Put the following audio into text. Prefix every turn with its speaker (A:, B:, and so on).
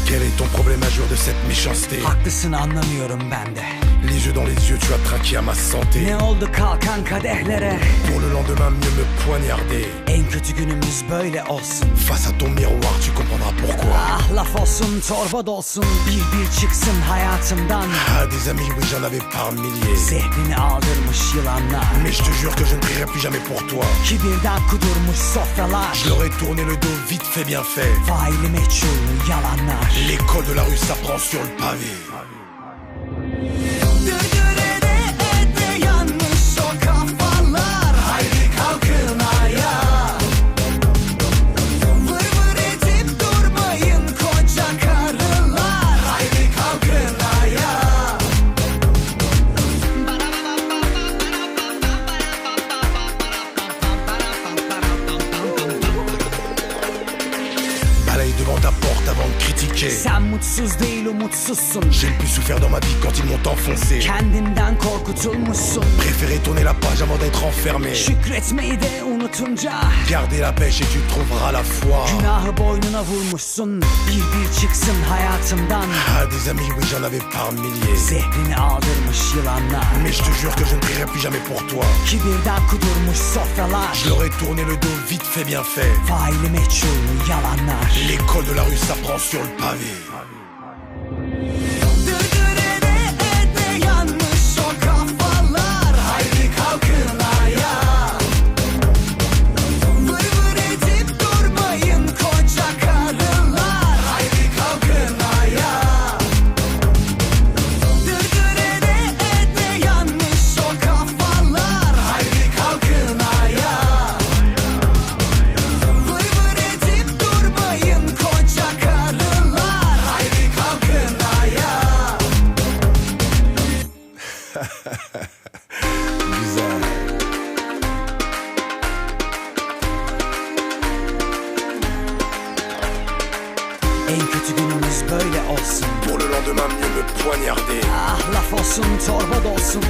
A: Quel est ton problème majeur de cette méchanceté?
B: Haklısın, anlamıyorum ben de.
A: Les yeux dans les yeux, tu as trinqué à ma santé.
B: Ne oldu kalkan kadehlere?
A: Pour le lendemain mieux me poignarder.
B: En kötü günümüz böyle olsun.
A: Face à ton miroir tu comprendras pourquoi.
B: Ah, laf olsun torba dolsun, bir çıksın hayatımdan.
A: Ah, des amis oui j'en avais par milliers.
B: Zehrini aldırmış yılanlar.
A: Mais je te jure que je ne prierai plus jamais pour toi.
B: Kibirden kudurmuş sofralar.
A: Je leur ai tourné le dos vite fait bien fait.
B: Faili meçhul yalanlar.
A: L'école de la rue s'apprend sur le pavé. Devant ta porte avant de critiquer.
B: Sen mutsuz değil umutsuzsun.
A: J'ai le plus souffert dans ma vie quand ils m'ont enfoncé.
B: Kendinden korkutulmuşsun.
A: Préféré tourner la page avant d'être enfermé.
B: Şükretmeyi de unutunca.
A: Garder la pêche et tu trouveras la foi.
B: Günahı boynuna vurmuşsun. Bir çıksın hayatımdan.
A: Ah, des amis oui j'en avais par milliers.
B: Zehrini aldırmış yılanlar.
A: Mais je te jure que je ne prierai plus jamais pour toi.
B: Kibirden kudurmuş sofralar.
A: Je leur ai tourné le dos vite fait bien fait.
B: Faili meçhul yalanlar.
A: L'école de la rue s'apprend sur le pavé. Güzel.
B: En kötü günümüz böyle olsun.
A: Pour le lendemain mieux me poignarder.
B: Ah, laf olsun torba dolsun.